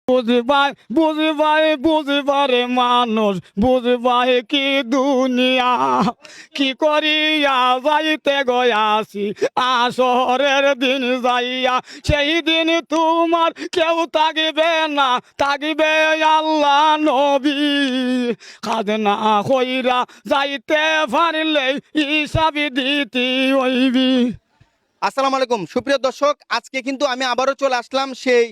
বুঝবাই বুঝবাই বুঝবারে মানুষ বুঝবাই কি দুনিয়া কি করিয়া যাইতে গয়াছি আসরের দিন যাইয়া সেই দিন তোমার কেউ তাগিবে না তাগিবে আল্লাহ নবী খাজনা কইরা যাইতে পারলে হিসাবি দিতে হইবি। আসসালামু আলাইকুম সুপ্রিয় দর্শক, আজকে কিন্তু আমি আবারও চলে আসলাম সেই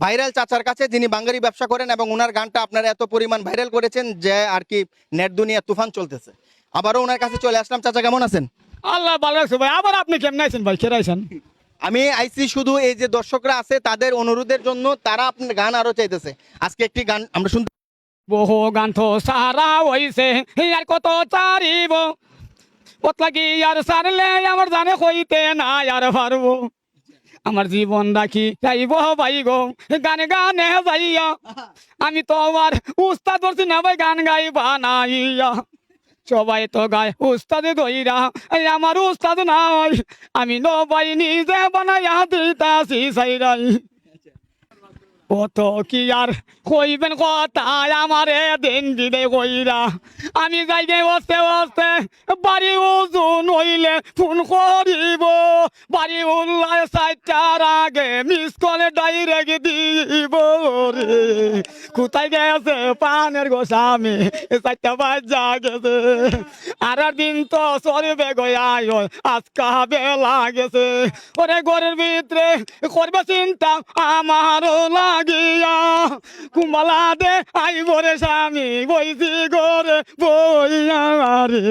ভাইরাল চাচার কাছে যিনি বাঙালি ব্যবসা করেন এবং ওনার গানটা আপনারা এত পরিমাণ ভাইরাল করেছেন যে আর কি নেট দুনিয়া তুফান চলতেছে। আবারও ওনার কাছে চলে আসলাম। চাচা কেমন আছেন? আল্লাহ ভালো রাখছে ভাই। আবার আপনি কেমন আছেন ভাই? কেরাইছেন? আমি আইসি শুধু এই যে দর্শকরা আছে তাদের অনুরোধের জন্য, তারা আপনার গান আরো চাইতেছে। আজকে একটি গান আমরা শুনতে। বহু গান তো সারা হইছে আর কত চারিব কতলা কি আর সারলে আমার জানে হইতে না আর পারবো আমার জীবন রাখি যাইব ভাই গো গানে গানে যাইয়া আমি তো আমার উস্তাদ ধরছি না ভাই গান গাইবা নাইয়া সবাই তো গায় উস্তাদ দইরা এই আমার উস্তাদ নাই আমি নো ভাই নিজে বানাইয়া দিতাছি সাইরাই কত কি আর কইবেন কথা আমারে দিন দিদে কইরা আমি যাইগে বসতে বসতে বাড়ি ওজন হইলে ফোন করিব বাড়ি উল্লায় 4টার আগে মিস কলে ডাইরেক্ট দিব রে কোথায় গেছে পানের গোস্বামী 4টা বাজা গেছে আর দিন তো চলবে গয়ায় আজকা বেলা গেছে ওরে ঘরের ভিতরে করবে চিন্তা আমারও লাগিয়া কুম্বালা দে আইবরে স্বামী বইছি ঘরে বইয়া রে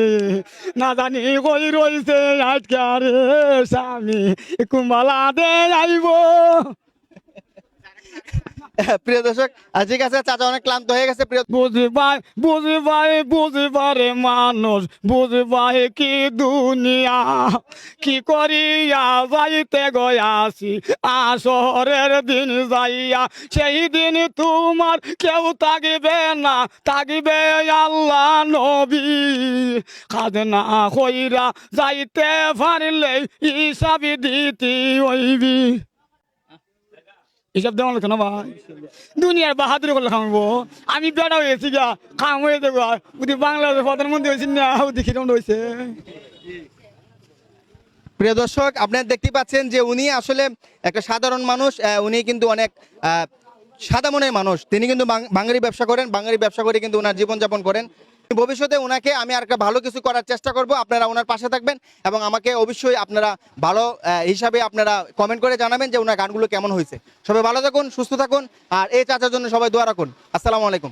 না জানি কই রইছে আজকা রে স্বামী কুম্বালা দে আইব। প্রিয় দর্শক, ঠিক আছে, চাচা অনেক ক্লান্ত হয়ে গেছে। প্রিয় বুঝবাই বুঝবাই বুঝবারে মানুষ বুঝবাই কি দুনিয়া কি করিয়া যাইতে গয়াছি আসরের দিন যাইয়া সেই দিন তোমার কেউ তাগিবে না তাগিবে আল্লাহ নবী খাজনা কইরা যাইতে পারলে হিসাবি দিতে হইবি। এসব দেওয়া কেন ভাই? দুনিয়ার বাহাদুর করলে খামাবো আমি বেড়া হয়েছি গা খাম হয়ে যাবো যদি বাংলাদেশের প্রধানমন্ত্রী হয়েছি না দেখি কেমন হয়েছে। প্রিয় দর্শক, আপনারা দেখতে পাচ্ছেন যে উনি আসলে একটা সাধারণ মানুষ। উনি কিন্তু অনেক সাদা মনের মানুষ। তিনি কিন্তু বাঙালি ব্যবসা করেন, বাঙালি ব্যবসা করে কিন্তু ওনার জীবনযাপন করেন। ভবিষ্যতে ওনাকে আমি আর ভালো কিছু করার চেষ্টা করব। আপনারা ওনার পাশে থাকবেন এবং আমাকে অবশ্যই আপনারা ভালো হিসাবে আপনারা কমেন্ট করে জানাবেন যে ওনার গানগুলো কেমন হয়েছে। সবাই ভালো থাকুন, সুস্থ থাকুন, আর এই চাচার জন্য সবাই দোয়া রাখুন। আসসালামু আলাইকুম।